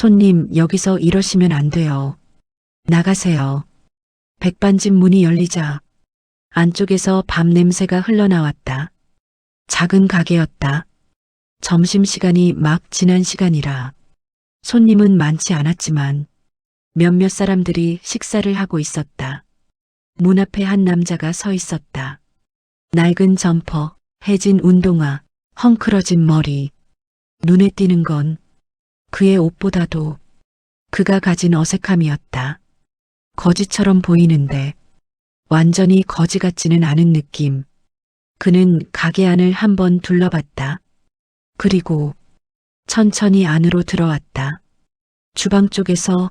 손님, 여기서 이러시면 안 돼요. 나가세요. 백반집 문이 열리자 안쪽에서 밥 냄새가 흘러나왔다. 작은 가게였다. 점심시간이 막 지난 시간이라 손님은 많지 않았지만 몇몇 사람들이 식사를 하고 있었다. 문 앞에 한 남자가 서 있었다. 낡은 점퍼, 해진 운동화, 헝클어진 머리. 눈에 띄는 건 그의 옷보다도 그가 가진 어색함이었다. 거지처럼 보이는데 완전히 거지 같지는 않은 느낌. 그는 가게 안을 한번 둘러봤다. 그리고 천천히 안으로 들어왔다. 주방 쪽에서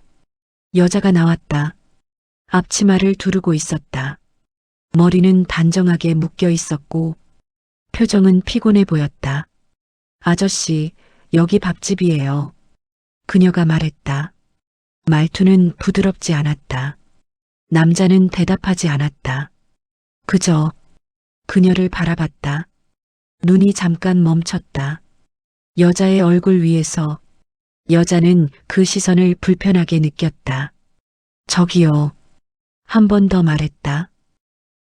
여자가 나왔다. 앞치마를 두르고 있었다. 머리는 단정하게 묶여 있었고 표정은 피곤해 보였다. 아저씨, 여기 밥집이에요. 그녀가 말했다. 말투는 부드럽지 않았다. 남자는 대답하지 않았다. 그저 그녀를 바라봤다. 눈이 잠깐 멈췄다. 여자의 얼굴 위에서 여자는 그 시선을 불편하게 느꼈다. 저기요. 한 번 더 말했다.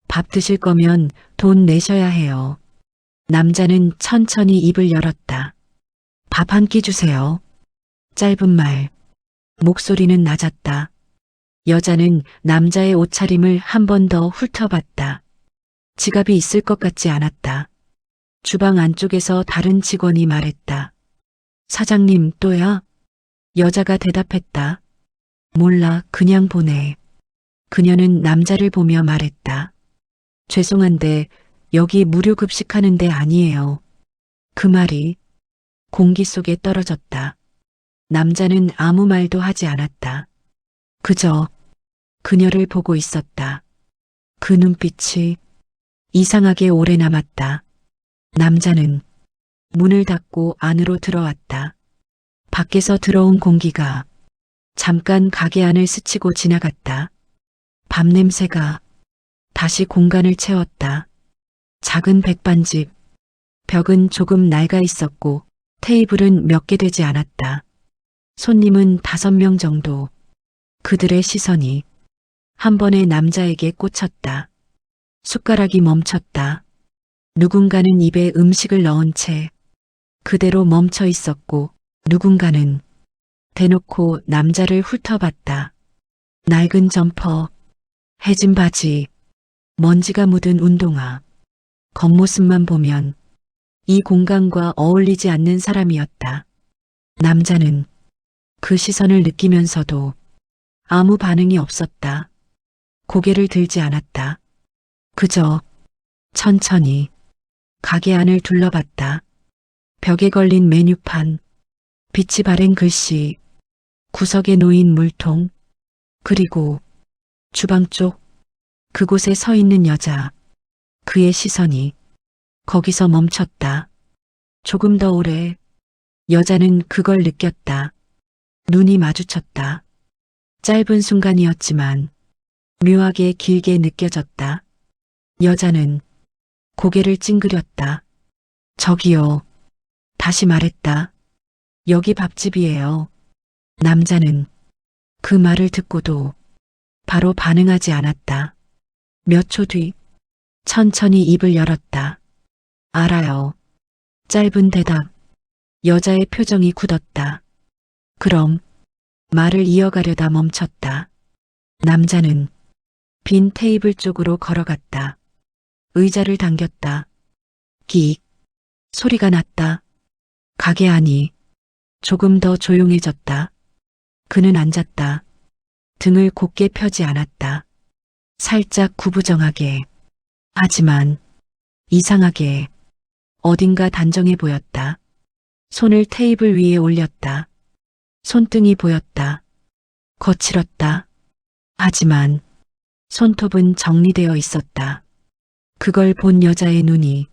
밥 드실 거면 돈 내셔야 해요. 남자는 천천히 입을 열었다. 밥 한 끼 주세요. 짧은 말. 목소리는 낮았다. 여자는 남자의 옷차림을 한 번 더 훑어봤다. 지갑이 있을 것 같지 않았다. 주방 안쪽에서 다른 직원이 말했다. 사장님 또야? 여자가 대답했다. 몰라, 그냥 보내. 그녀는 남자를 보며 말했다. 죄송한데 여기 무료 급식하는 데 아니에요. 그 말이 공기 속에 떨어졌다. 남자는 아무 말도 하지 않았다. 그저 그녀를 보고 있었다. 그 눈빛이 이상하게 오래 남았다. 남자는 문을 닫고 안으로 들어왔다. 밖에서 들어온 공기가 잠깐 가게 안을 스치고 지나갔다. 밥 냄새가 다시 공간을 채웠다. 작은 백반집, 벽은 조금 낡아 있었고 테이블은 몇 개 되지 않았다. 손님은 5명 정도. 그들의 시선이 한 번에 남자에게 꽂혔다. 숟가락이 멈췄다. 누군가는 입에 음식을 넣은 채 그대로 멈춰 있었고 누군가는 대놓고 남자를 훑어봤다. 낡은 점퍼, 해진 바지, 먼지가 묻은 운동화. 겉모습만 보면 이 공간과 어울리지 않는 사람이었다. 남자는 그 시선을 느끼면서도 아무 반응이 없었다. 고개를 들지 않았다. 그저 천천히 가게 안을 둘러봤다. 벽에 걸린 메뉴판, 빛이 바랜 글씨, 구석에 놓인 물통, 그리고 주방 쪽 그곳에 서 있는 여자. 그의 시선이 거기서 멈췄다. 조금 더 오래. 여자는 그걸 느꼈다. 눈이 마주쳤다. 짧은 순간이었지만 묘하게 길게 느껴졌다. 여자는 고개를 찡그렸다. 저기요. 다시 말했다. 여기 밥집이에요. 남자는 그 말을 듣고도 바로 반응하지 않았다. 몇 초 뒤 천천히 입을 열었다. 알아요. 짧은 대답. 여자의 표정이 굳었다. 그럼 말을 이어가려다 멈췄다. 남자는 빈 테이블 쪽으로 걸어갔다. 의자를 당겼다. 끼익 소리가 났다. 가게 안이 조금 더 조용해졌다. 그는 앉았다. 등을 곧게 펴지 않았다. 살짝 구부정하게. 하지만 이상하게 어딘가 단정해 보였다. 손을 테이블 위에 올렸다. 손등이 보였다. 거칠었다. 하지만 손톱은 정리되어 있었다. 그걸 본 여자의 눈이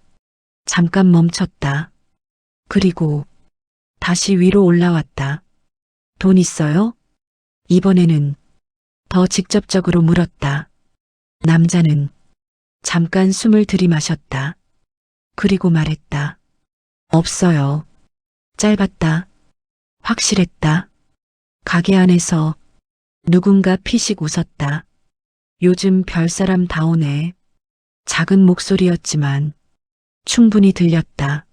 잠깐 멈췄다. 그리고 다시 위로 올라왔다. 돈 있어요? 이번에는 더 직접적으로 물었다. 남자는 잠깐 숨을 들이마셨다. 그리고 말했다. 없어요. 짧았다. 확실했다. 가게 안에서 누군가 피식 웃었다. 요즘 별사람 다 오네. 작은 목소리였지만 충분히 들렸다.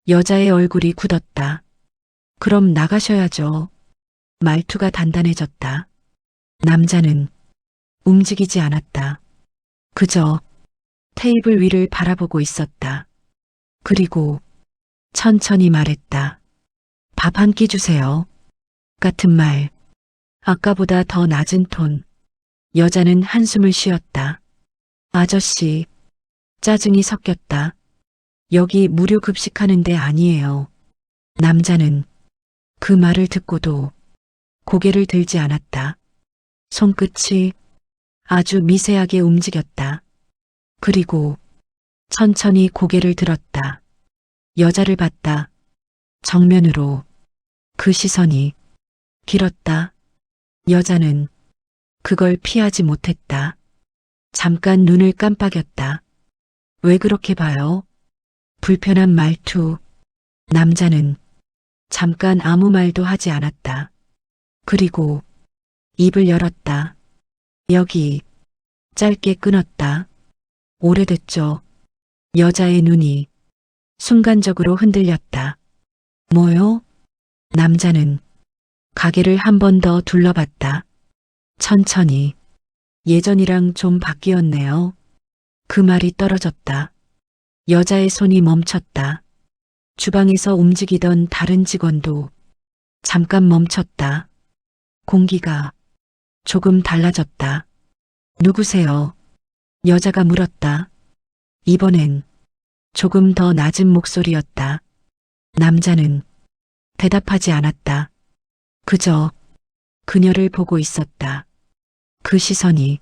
여자의 얼굴이 굳었다. 그럼 나가셔야죠. 말투가 단단해졌다. 남자는 움직이지 않았다. 그저 테이블 위를 바라보고 있었다. 그리고 천천히 말했다. 밥 한 끼 주세요. 같은 말. 아까보다 더 낮은 톤. 여자는 한숨을 쉬었다. 아저씨, 짜증이 섞였다. 여기 무료 급식하는 데 아니에요. 남자는 그 말을 듣고도 고개를 들지 않았다. 손끝이 아주 미세하게 움직였다. 그리고 천천히 고개를 들었다. 여자를 봤다. 정면으로. 그 시선이 길었다. 여자는 그걸 피하지 못했다. 잠깐 눈을 깜빡였다. 왜 그렇게 봐요? 불편한 말투. 남자는 잠깐 아무 말도 하지 않았다. 그리고 입을 열었다. 여기. 짧게 끊었다. 오래됐죠. 여자의 눈이 순간적으로 흔들렸다. 뭐요? 남자는 가게를 한 번 더 둘러봤다. 천천히. 예전이랑 좀 바뀌었네요. 그 말이 떨어졌다. 여자의 손이 멈췄다. 주방에서 움직이던 다른 직원도 잠깐 멈췄다. 공기가 조금 달라졌다. 누구세요? 여자가 물었다. 이번엔 조금 더 낮은 목소리였다. 남자는 대답하지 않았다. 그저 그녀를 보고 있었다. 그 시선이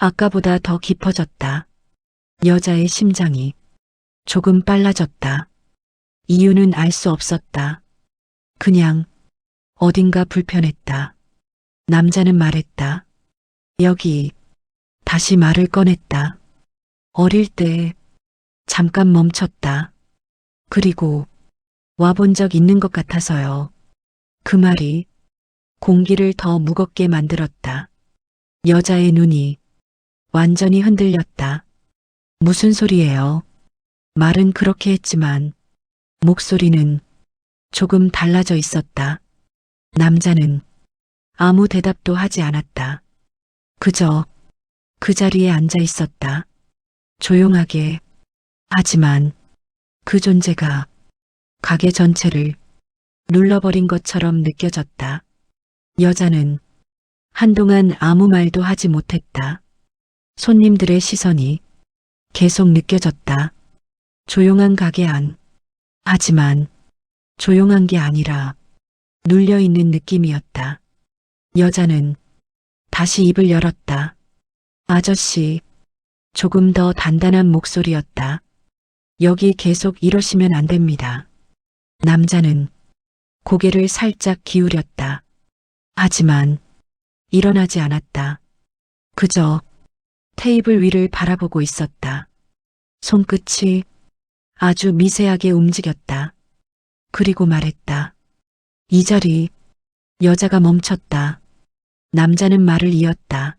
아까보다 더 깊어졌다. 여자의 심장이 조금 빨라졌다. 이유는 알 수 없었다. 그냥 어딘가 불편했다. 남자는 말했다. 여기. 다시 말을 꺼냈다. 어릴 때 잠깐 멈췄다. 그리고 와본 적 있는 것 같아서요. 그 말이 공기를 더 무겁게 만들었다. 여자의 눈이 완전히 흔들렸다. 무슨 소리예요? 말은 그렇게 했지만 목소리는 조금 달라져 있었다. 남자는 아무 대답도 하지 않았다. 그저 그 자리에 앉아 있었다. 조용하게. 하지만 그 존재가 가게 전체를 눌러버린 것처럼 느껴졌다. 여자는 한동안 아무 말도 하지 못했다. 손님들의 시선이 계속 느껴졌다. 조용한 가게 안. 하지만 조용한 게 아니라 눌려있는 느낌이었다. 여자는 다시 입을 열었다. 아저씨. 조금 더 단단한 목소리였다. 여기 계속 이러시면 안 됩니다. 남자는 고개를 살짝 기울였다. 하지만 일어나지 않았다. 그저 테이블 위를 바라보고 있었다. 손끝이 아주 미세하게 움직였다. 그리고 말했다. 이 자리. 여자가 멈췄다. 남자는 말을 이었다.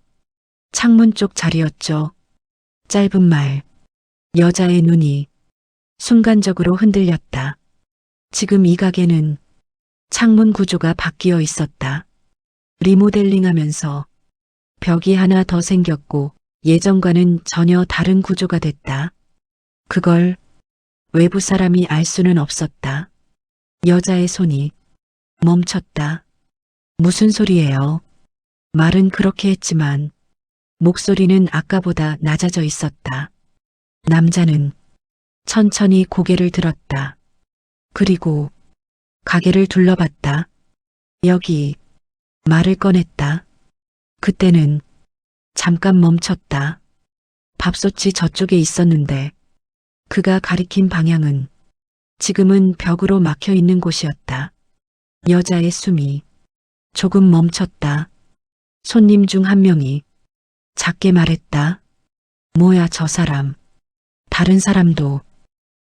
창문 쪽 자리였죠. 짧은 말. 여자의 눈이 순간적으로 흔들렸다. 지금 이 가게는 창문 구조가 바뀌어 있었다. 리모델링하면서 벽이 하나 더 생겼고 예전과는 전혀 다른 구조가 됐다. 그걸 외부 사람이 알 수는 없었다. 여자의 손이 멈췄다. 무슨 소리예요? 말은 그렇게 했지만 목소리는 아까보다 낮아져 있었다. 남자는 천천히 고개를 들었다. 그리고 가게를 둘러봤다. 여기. 말을 꺼냈다. 그때는 잠깐 멈췄다. 밥솥이 저쪽에 있었는데 그가 가리킨 방향은 지금은 벽으로 막혀 있는 곳이었다. 여자의 숨이 조금 멈췄다. 손님 중 한 명이 작게 말했다. 뭐야 저 사람. 다른 사람도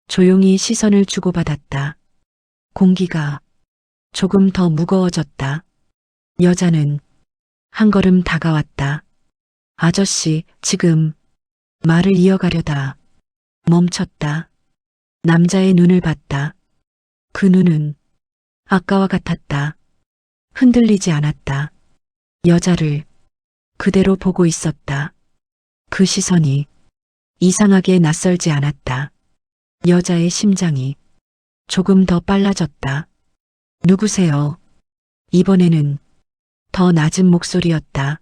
조용히 시선을 주고받았다. 공기가 조금 더 무거워졌다. 여자는 한 걸음 다가왔다. 아저씨, 지금 말을 이어가려다 멈췄다. 남자의 눈을 봤다. 그 눈은 아까와 같았다. 흔들리지 않았다. 여자를 그대로 보고 있었다. 그 시선이 이상하게 낯설지 않았다. 여자의 심장이 조금 더 빨라졌다. 누구세요? 이번에는 더 낮은 목소리였다.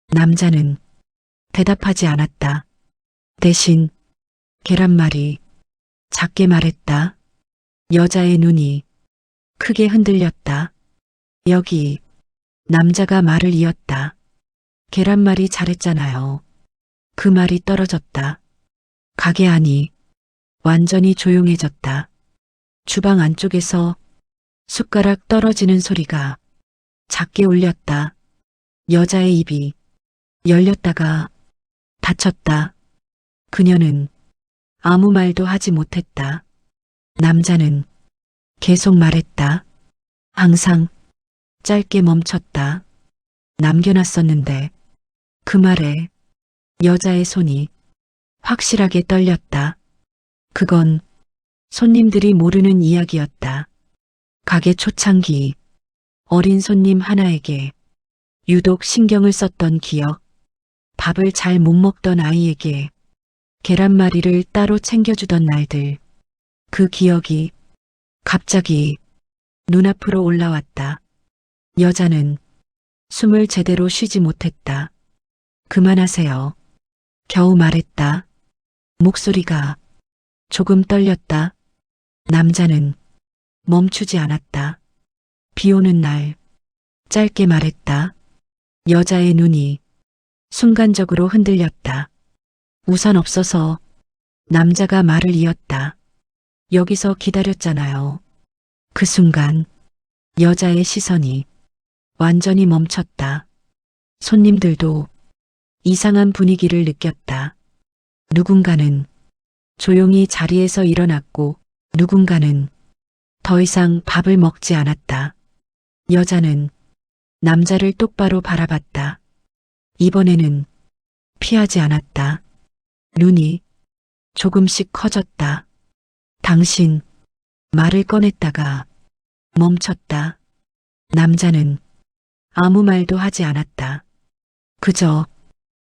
남자는 대답하지 않았다. 대신 계란말이 작게 말했다. 여자의 눈이 크게 흔들렸다. 여기. 남자가 말을 이었다. 계란말이 잘했잖아요. 그 말이 떨어졌다. 가게 안이 완전히 조용해졌다. 주방 안쪽에서 숟가락 떨어지는 소리가 작게 울렸다. 여자의 입이 열렸다가 닫혔다. 그녀는 아무 말도 하지 못했다. 남자는 계속 말했다. 항상 짧게 멈췄다. 남겨놨었는데 그 말에 여자의 손이 확실하게 떨렸다. 그건 손님들이 모르는 이야기였다. 가게 초창기 어린 손님 하나에게 유독 신경을 썼던 기억, 밥을 잘 못 먹던 아이에게 계란말이를 따로 챙겨주던 날들, 그 기억이 갑자기 눈앞으로 올라왔다. 여자는 숨을 제대로 쉬지 못했다. 그만하세요. 겨우 말했다. 목소리가 조금 떨렸다. 남자는 멈추지 않았다. 비 오는 날, 짧게 말했다. 여자의 눈이 순간적으로 흔들렸다. 우산 없어서. 남자가 말을 이었다. 여기서 기다렸잖아요. 그 순간 여자의 시선이 완전히 멈췄다. 손님들도 이상한 분위기를 느꼈다. 누군가는 조용히 자리에서 일어났고 누군가는 더 이상 밥을 먹지 않았다. 여자는 남자를 똑바로 바라봤다. 이번에는 피하지 않았다. 눈이 조금씩 커졌다. 당신, 말을 꺼냈다가 멈췄다. 남자는 아무 말도 하지 않았다. 그저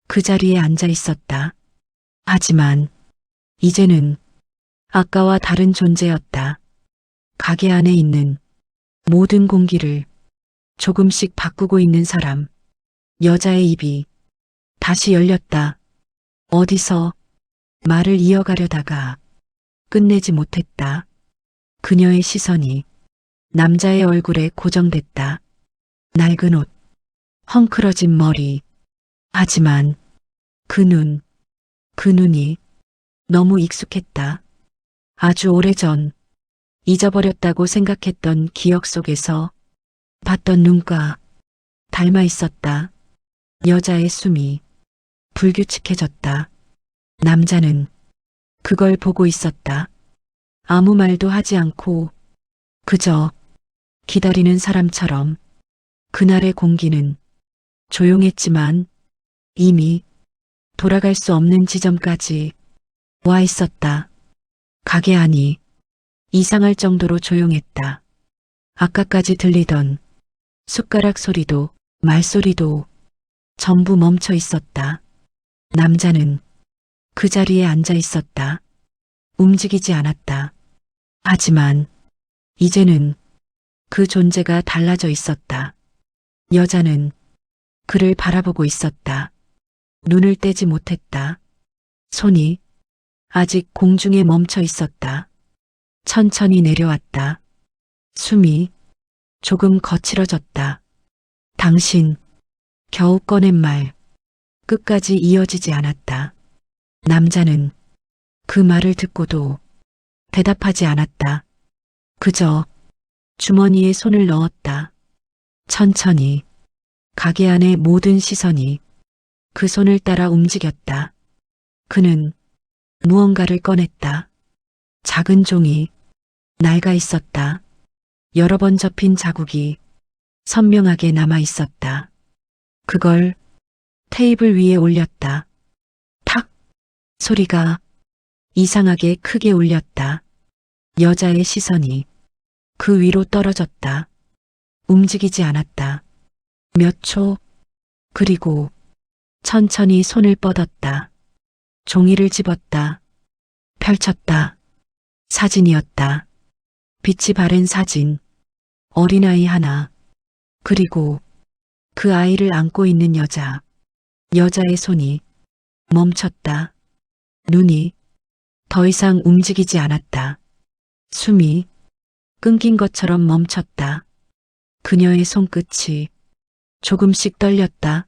그 자리에 앉아 있었다. 하지만 이제는 아까와 다른 존재였다. 가게 안에 있는 모든 공기를 조금씩 바꾸고 있는 사람. 여자의 입이 다시 열렸다. 어디서 말을 이어가려다가 끝내지 못했다. 그녀의 시선이 남자의 얼굴에 고정됐다. 낡은 옷, 헝클어진 머리. 하지만 그 눈이 너무 익숙했다. 아주 오래전 잊어버렸다고 생각했던 기억 속에서 봤던 눈과 닮아 있었다. 여자의 숨이 불규칙해졌다. 남자는 그걸 보고 있었다. 아무 말도 하지 않고 그저 기다리는 사람처럼. 그날의 공기는 조용했지만 이미 돌아갈 수 없는 지점까지 와 있었다. 가게 안이 이상할 정도로 조용했다. 아까까지 들리던 숟가락 소리도 말소리도 전부 멈춰 있었다. 남자는 그 자리에 앉아 있었다. 움직이지 않았다. 하지만 이제는 그 존재가 달라져 있었다. 여자는 그를 바라보고 있었다. 눈을 떼지 못했다. 손이 아직 공중에 멈춰 있었다. 천천히 내려왔다. 숨이 조금 거칠어졌다. 당신, 겨우 꺼낸 말, 끝까지 이어지지 않았다. 남자는 그 말을 듣고도 대답하지 않았다. 그저 주머니에 손을 넣었다. 천천히 가게 안의 모든 시선이 그 손을 따라 움직였다. 그는 무언가를 꺼냈다. 작은 종이 낡아 있었다. 여러 번 접힌 자국이 선명하게 남아 있었다. 그걸 테이블 위에 올렸다. 탁! 소리가 이상하게 크게 울렸다. 여자의 시선이 그 위로 떨어졌다. 움직이지 않았다. 몇 초, 그리고 천천히 손을 뻗었다. 종이를 집었다. 펼쳤다. 사진이었다. 빛이 바랜 사진. 어린아이 하나. 그리고 그 아이를 안고 있는 여자. 여자의 손이 멈췄다. 눈이 더 이상 움직이지 않았다. 숨이 끊긴 것처럼 멈췄다. 그녀의 손끝이 조금씩 떨렸다.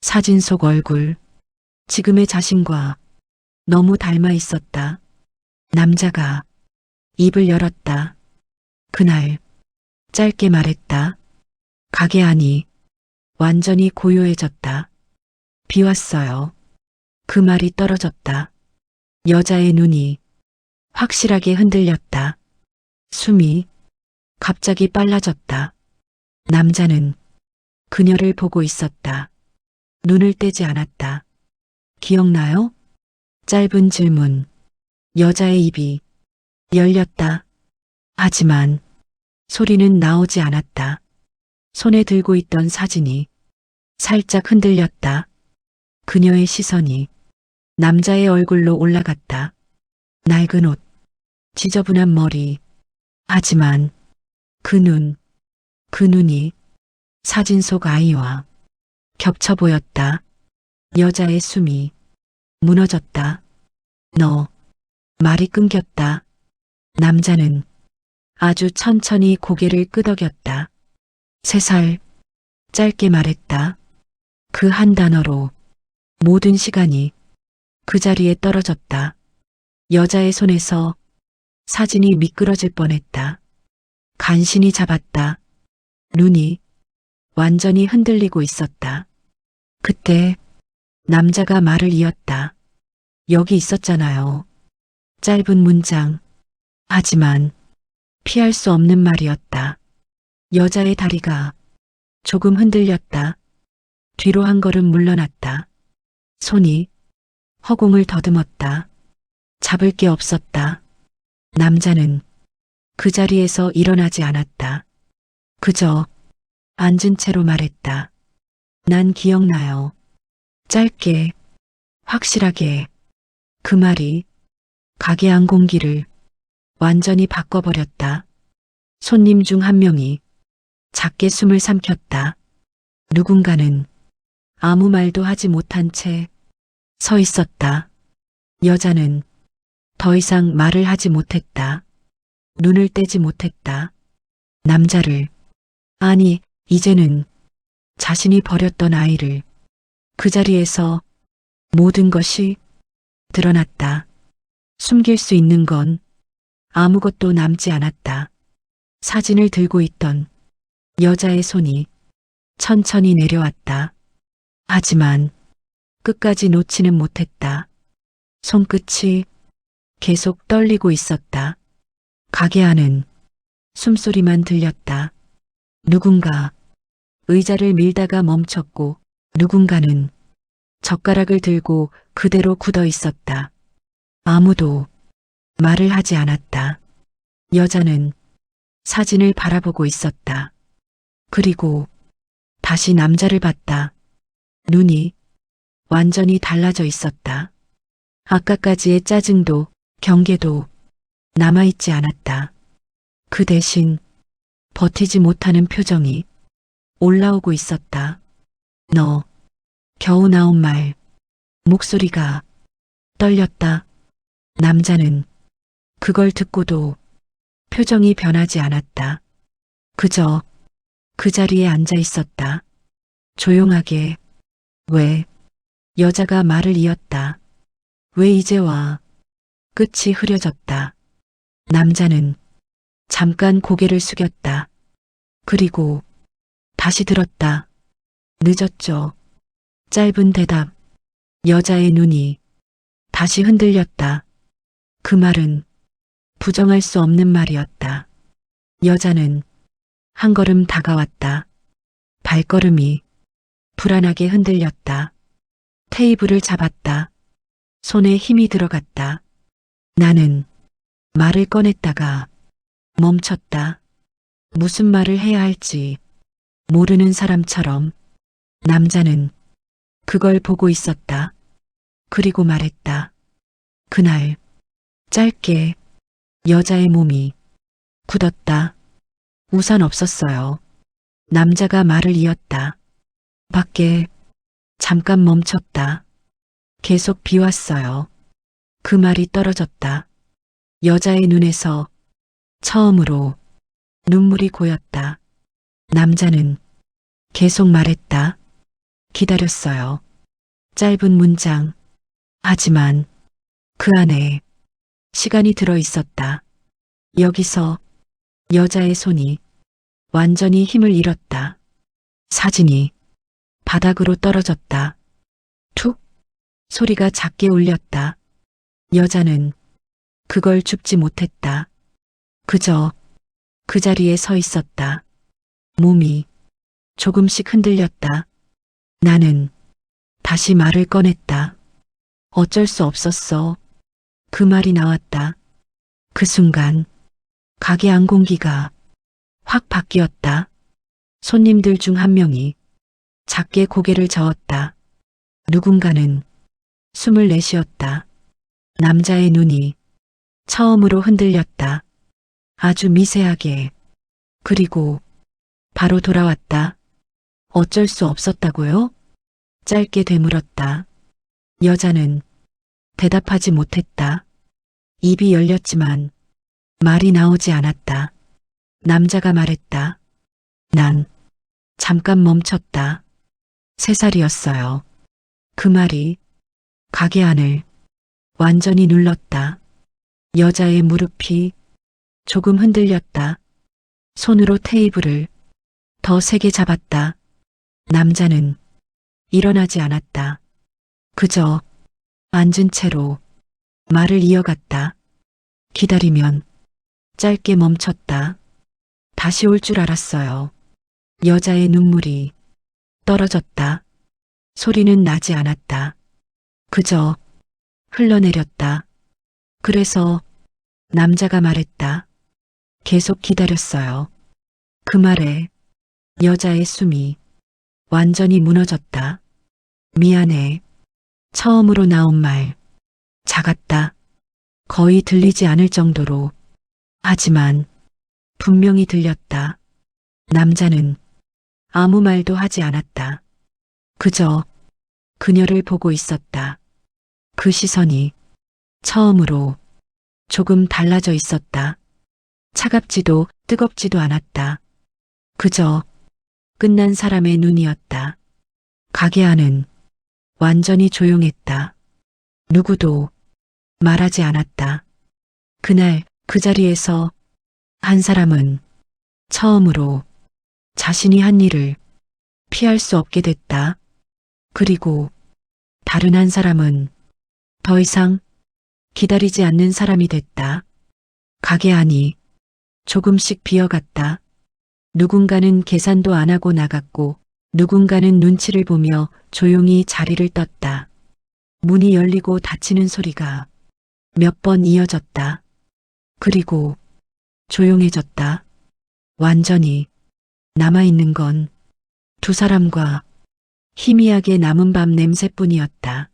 사진 속 얼굴, 지금의 자신과 너무 닮아 있었다. 남자가 입을 열었다. 그날 짧게 말했다. 가게 안이 완전히 고요해졌다. 비 왔어요. 그 말이 떨어졌다. 여자의 눈이 확실하게 흔들렸다. 숨이 갑자기 빨라졌다. 남자는 그녀를 보고 있었다. 눈을 떼지 않았다. 기억나요? 짧은 질문. 여자의 입이 열렸다. 하지만 소리는 나오지 않았다. 손에 들고 있던 사진이 살짝 흔들렸다. 그녀의 시선이 남자의 얼굴로 올라갔다. 낡은 옷, 지저분한 머리. 하지만 그 눈이 사진 속 아이와 겹쳐 보였다. 여자의 숨이 무너졌다. 너, 말이 끊겼다. 남자는 아주 천천히 고개를 끄덕였다. 3살, 짧게 말했다. 그 한 단어로 모든 시간이 그 자리에 떨어졌다. 여자의 손에서 사진이 미끄러질 뻔했다. 간신히 잡았다. 눈이 완전히 흔들리고 있었다. 그때 남자가 말을 이었다. 여기 있었잖아요. 짧은 문장. 하지만 피할 수 없는 말이었다. 여자의 다리가 조금 흔들렸다. 뒤로 한 걸음 물러났다. 손이 허공을 더듬었다. 잡을 게 없었다. 남자는 그 자리에서 일어나지 않았다. 그저 앉은 채로 말했다. 난 기억나요. 짧게, 확실하게. 그 말이 가게 안 공기를 완전히 바꿔버렸다. 손님 중 한 명이 작게 숨을 삼켰다. 누군가는 아무 말도 하지 못한 채 서 있었다. 여자는 더 이상 말을 하지 못했다. 눈을 떼지 못했다. 남자를, 아니, 이제는 자신이 버렸던 아이를. 그 자리에서 모든 것이 드러났다. 숨길 수 있는 건 아무것도 남지 않았다. 사진을 들고 있던 여자의 손이 천천히 내려왔다. 하지만 끝까지 놓지는 못했다. 손끝이 계속 떨리고 있었다. 가게 안은 숨소리만 들렸다. 누군가 의자를 밀다가 멈췄고 누군가는 젓가락을 들고 그대로 굳어 있었다. 아무도 말을 하지 않았다. 여자는 사진을 바라보고 있었다. 그리고 다시 남자를 봤다. 눈이 완전히 달라져 있었다. 아까까지의 짜증도 경계도 남아있지 않았다. 그 대신 버티지 못하는 표정이 올라오고 있었다. 너, 겨우 나온 말. 목소리가 떨렸다. 남자는 그걸 듣고도 표정이 변하지 않았다. 그저 그 자리에 앉아 있었다. 조용하게. 왜? 여자가 말을 이었다. 왜 이제 와? 끝이 흐려졌다. 남자는 잠깐 고개를 숙였다. 그리고 다시 들었다. 늦었죠. 짧은 대답. 여자의 눈이 다시 흔들렸다. 그 말은 부정할 수 없는 말이었다. 여자는 한 걸음 다가왔다. 발걸음이 불안하게 흔들렸다. 테이블을 잡았다. 손에 힘이 들어갔다. 나는 말을 꺼냈다가 멈췄다. 무슨 말을 해야 할지 모르는 사람처럼 남자는 그걸 보고 있었다. 그리고 말했다. 그날 짧게 여자의 몸이 굳었다. 우산 없었어요. 남자가 말을 이었다. 밖에 잠깐 멈췄다. 계속 비 왔어요. 그 말이 떨어졌다. 여자의 눈에서 처음으로 눈물이 고였다. 남자는 계속 말했다. 기다렸어요. 짧은 문장. 하지만 그 안에 시간이 들어 있었다. 여기서 여자의 손이 완전히 힘을 잃었다. 사진이 바닥으로 떨어졌다. 툭 소리가 작게 울렸다. 여자는 그걸 줍지 못했다. 그저 그 자리에 서 있었다. 몸이 조금씩 흔들렸다. 나는 다시 말을 꺼냈다. 어쩔 수 없었어. 그 말이 나왔다. 그 순간 가게 안 공기가 확 바뀌었다. 손님들 중 한 명이 작게 고개를 저었다. 누군가는 숨을 내쉬었다. 남자의 눈이 처음으로 흔들렸다. 아주 미세하게. 그리고 바로 돌아왔다. 어쩔 수 없었다고요? 짧게 되물었다. 여자는 대답하지 못했다. 입이 열렸지만 말이 나오지 않았다. 남자가 말했다. 난 잠깐 멈췄다. 3살이었어요. 그 말이 가게 안을 완전히 눌렀다. 여자의 무릎이 조금 흔들렸다. 손으로 테이블을 더 세게 잡았다. 남자는 일어나지 않았다. 그저 앉은 채로 말을 이어갔다. 기다리면 짧게 멈췄다. 다시 올 줄 알았어요. 여자의 눈물이 떨어졌다. 소리는 나지 않았다. 그저 흘러내렸다. 그래서 남자가 말했다. 계속 기다렸어요. 그 말에 여자의 숨이 완전히 무너졌다. 미안해. 처음으로 나온 말. 작았다. 거의 들리지 않을 정도로. 하지만 분명히 들렸다. 남자는 아무 말도 하지 않았다. 그저 그녀를 보고 있었다. 그 시선이 처음으로 조금 달라져 있었다. 차갑지도 뜨겁지도 않았다. 그저 끝난 사람의 눈이었다. 가게 안은 완전히 조용했다. 누구도 말하지 않았다. 그날 그 자리에서 한 사람은 처음으로 자신이 한 일을 피할 수 없게 됐다. 그리고 다른 한 사람은 더 이상 기다리지 않는 사람이 됐다. 가게 안이 조금씩 비어갔다. 누군가는 계산도 안 하고 나갔고 누군가는 눈치를 보며 조용히 자리를 떴다. 문이 열리고 닫히는 소리가 몇 번 이어졌다. 그리고 조용해졌다. 완전히 남아있는 건 두 사람과 희미하게 남은 밤 냄새뿐이었다.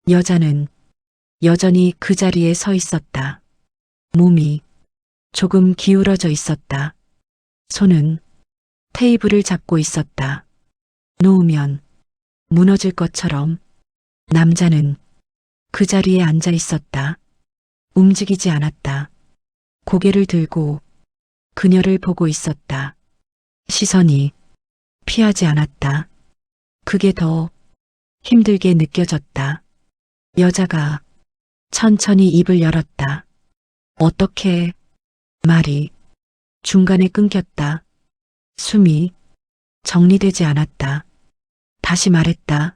여자는 여전히 그 자리에 서 있었다. 몸이 조금 기울어져 있었다. 손은 테이블을 잡고 있었다. 놓으면 무너질 것처럼. 남자는 그 자리에 앉아 있었다. 움직이지 않았다. 고개를 들고 그녀를 보고 있었다. 시선이 피하지 않았다. 그게 더 힘들게 느껴졌다. 여자가 천천히 입을 열었다. 어떻게 말이 중간에 끊겼다. 숨이 정리되지 않았다. 다시 말했다.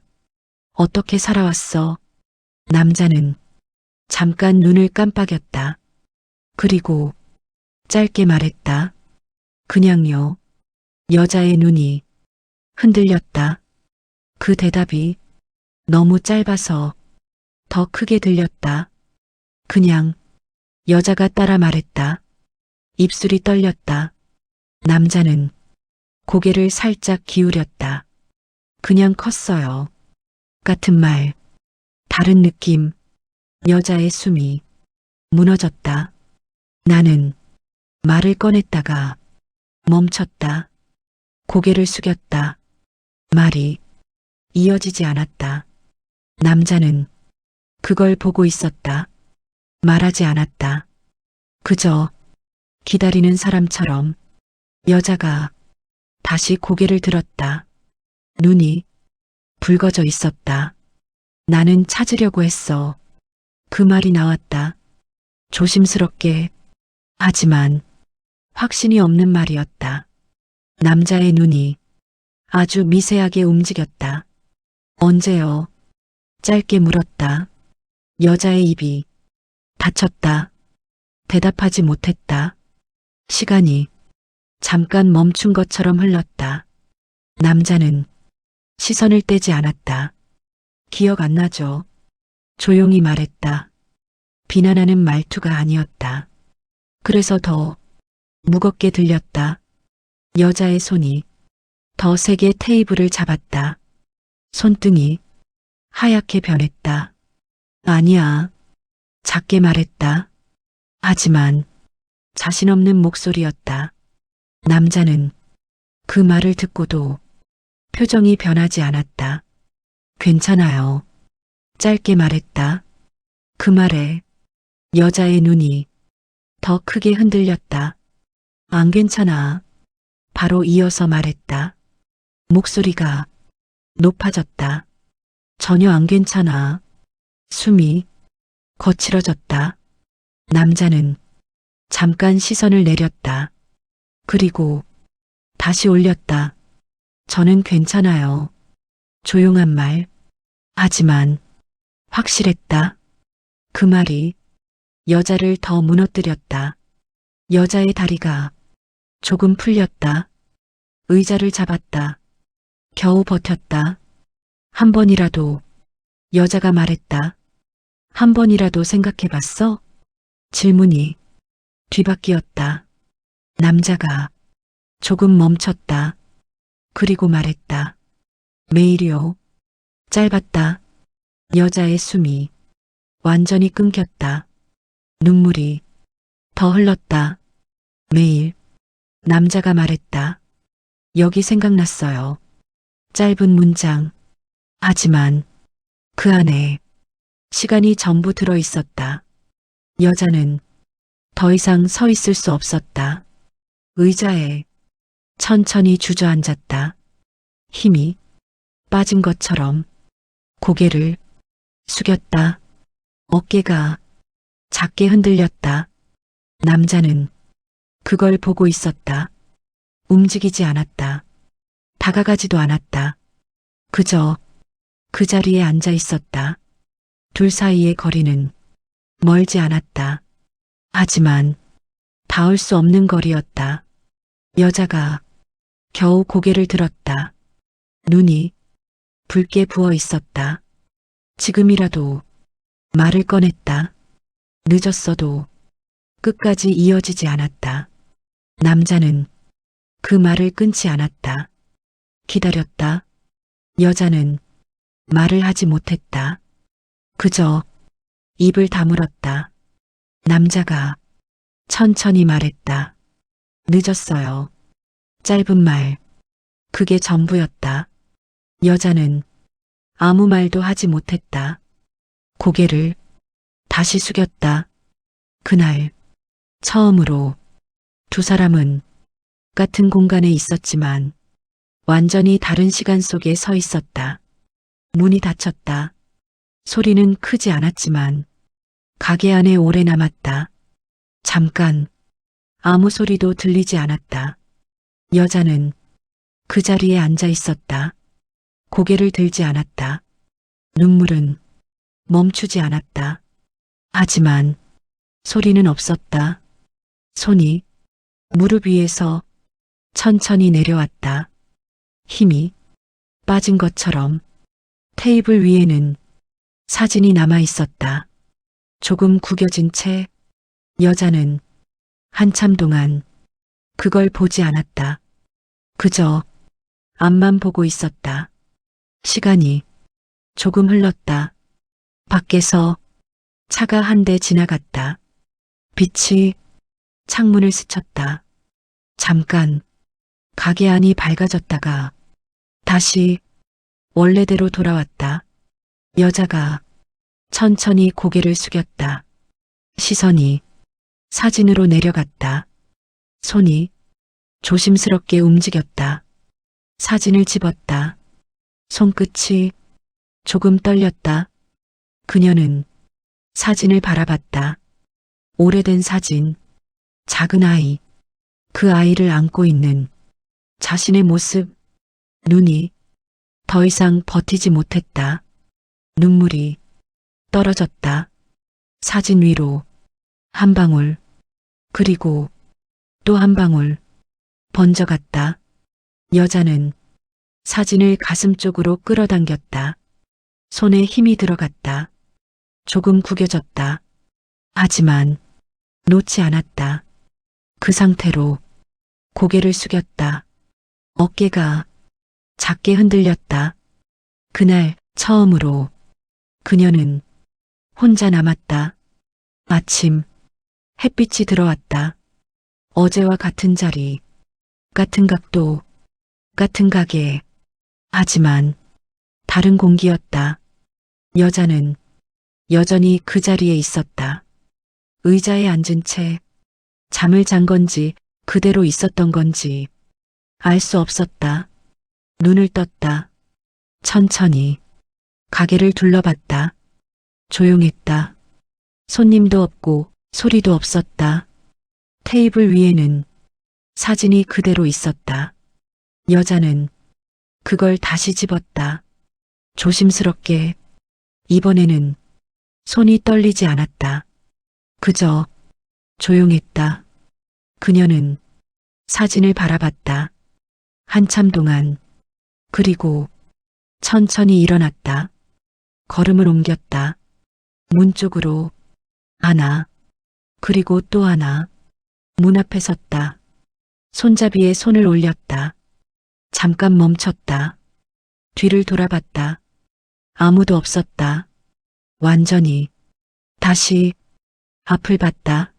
어떻게 살아왔어? 남자는 잠깐 눈을 깜빡였다. 그리고 짧게 말했다. 그냥요. 여자의 눈이 흔들렸다. 그 대답이 너무 짧아서 더 크게 들렸다. 그냥 여자가 따라 말했다. 입술이 떨렸다. 남자는 고개를 살짝 기울였다. 그냥 컸어요. 같은 말, 다른 느낌. 여자의 숨이 무너졌다. 나는 말을 꺼냈다가 멈췄다. 고개를 숙였다. 말이 이어지지 않았다. 남자는 그걸 보고 있었다. 말하지 않았다. 그저 기다리는 사람처럼. 여자가 다시 고개를 들었다. 눈이 붉어져 있었다. 나는 찾으려고 했어. 그 말이 나왔다. 조심스럽게. 하지만 확신이 없는 말이었다. 남자의 눈이 아주 미세하게 움직였다. 언제요? 짧게 물었다. 여자의 입이 닫혔다. 대답하지 못했다. 시간이 잠깐 멈춘 것처럼 흘렀다. 남자는 시선을 떼지 않았다. 기억 안 나죠? 조용히 말했다. 비난하는 말투가 아니었다. 그래서 더 무겁게 들렸다. 여자의 손이 더 세게 테이블을 잡았다. 손등이 하얗게 변했다. 아니야. 작게 말했다. 하지만 자신 없는 목소리였다. 남자는 그 말을 듣고도 표정이 변하지 않았다. 괜찮아요. 짧게 말했다. 그 말에 여자의 눈이 더 크게 흔들렸다. 안 괜찮아. 바로 이어서 말했다. 목소리가 높아졌다. 전혀 안 괜찮아. 숨이 거칠어졌다. 남자는 잠깐 시선을 내렸다. 그리고 다시 올렸다. 저는 괜찮아요. 조용한 말. 하지만 확실했다. 그 말이 여자를 더 무너뜨렸다. 여자의 다리가 조금 풀렸다. 의자를 잡았다. 겨우 버텼다. 한 번이라도. 여자가 말했다. 한 번이라도 생각해봤어? 질문이 뒤바뀌었다. 남자가 조금 멈췄다. 그리고 말했다. 매일이요. 짧았다. 여자의 숨이 완전히 끊겼다. 눈물이 더 흘렀다. 매일. 남자가 말했다. 여기 생각났어요. 짧은 문장. 하지만 그 안에 시간이 전부 들어 있었다. 여자는 더 이상 서 있을 수 없었다. 의자에 천천히 주저앉았다. 힘이 빠진 것처럼 고개를 숙였다. 어깨가 작게 흔들렸다. 남자는 그걸 보고 있었다. 움직이지 않았다. 다가가지도 않았다. 그저 그 자리에 앉아 있었다. 둘 사이의 거리는 멀지 않았다. 하지만 닿을 수 없는 거리였다. 여자가 겨우 고개를 들었다. 눈이 붉게 부어 있었다. 지금이라도 말을 꺼냈다. 늦었어도 끝까지 이어지지 않았다. 남자는 그 말을 끊지 않았다. 기다렸다. 여자는 말을 하지 못했다. 그저 입을 다물었다. 남자가 천천히 말했다. 늦었어요. 짧은 말. 그게 전부였다. 여자는 아무 말도 하지 못했다. 고개를 다시 숙였다. 그날 처음으로 두 사람은 같은 공간에 있었지만 완전히 다른 시간 속에 서 있었다. 문이 닫혔다. 소리는 크지 않았지만 가게 안에 오래 남았다. 잠깐 아무 소리도 들리지 않았다. 여자는 그 자리에 앉아 있었다. 고개를 들지 않았다. 눈물은 멈추지 않았다. 하지만 소리는 없었다. 손이 무릎 위에서 천천히 내려왔다. 힘이 빠진 것처럼 테이블 위에는 사진이 남아 있었다. 조금 구겨진 채 여자는 한참 동안 그걸 보지 않았다. 그저 앞만 보고 있었다. 시간이 조금 흘렀다. 밖에서 차가 한 대 지나갔다. 빛이 창문을 스쳤다. 잠깐 가게 안이 밝아졌다가 다시 원래대로 돌아왔다. 여자가 천천히 고개를 숙였다. 시선이 사진으로 내려갔다. 손이 조심스럽게 움직였다. 사진을 집었다. 손끝이 조금 떨렸다. 그녀는 사진을 바라봤다. 오래된 사진, 작은 아이, 그 아이를 안고 있는 자신의 모습, 눈이 더 이상 버티지 못했다. 눈물이 떨어졌다. 사진 위로 한 방울, 그리고 또 한 방울 번져갔다. 여자는 사진을 가슴 쪽으로 끌어당겼다. 손에 힘이 들어갔다. 조금 구겨졌다. 하지만 놓지 않았다. 그 상태로 고개를 숙였다. 어깨가 작게 흔들렸다. 그날 처음으로 그녀는 혼자 남았다. 아침 햇빛이 들어왔다. 어제와 같은 자리, 같은 각도, 같은 가게. 하지만 다른 공기였다. 여자는 여전히 그 자리에 있었다. 의자에 앉은 채 잠을 잔 건지 그대로 있었던 건지 알 수 없었다. 눈을 떴다. 천천히 가게를 둘러봤다. 조용했다. 손님도 없고 소리도 없었다. 테이블 위에는 사진이 그대로 있었다. 여자는 그걸 다시 집었다. 조심스럽게. 이번에는 손이 떨리지 않았다. 그저 조용했다. 그녀는 사진을 바라봤다. 한참 동안. 그리고 천천히 일어났다. 걸음을 옮겼다. 문 쪽으로 하나, 그리고 또 하나. 문 앞에 섰다. 손잡이에 손을 올렸다. 잠깐 멈췄다. 뒤를 돌아봤다. 아무도 없었다. 완전히. 다시 앞을 봤다.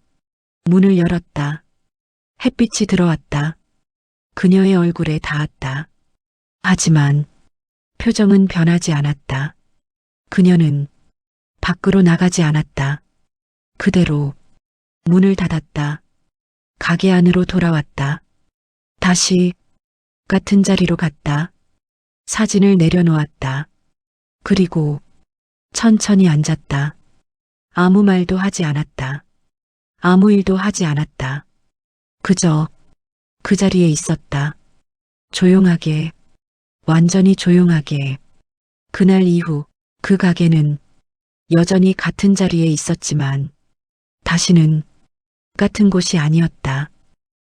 문을 열었다. 햇빛이 들어왔다. 그녀의 얼굴에 닿았다. 하지만 표정은 변하지 않았다. 그녀는 밖으로 나가지 않았다. 그대로 문을 닫았다. 가게 안으로 돌아왔다. 다시 같은 자리로 갔다. 사진을 내려놓았다. 그리고 천천히 앉았다. 아무 말도 하지 않았다. 아무 일도 하지 않았다. 그저 그 자리에 있었다. 조용하게, 완전히 조용하게. 그날 이후 그 가게는 여전히 같은 자리에 있었지만 다시는 같은 곳이 아니었다.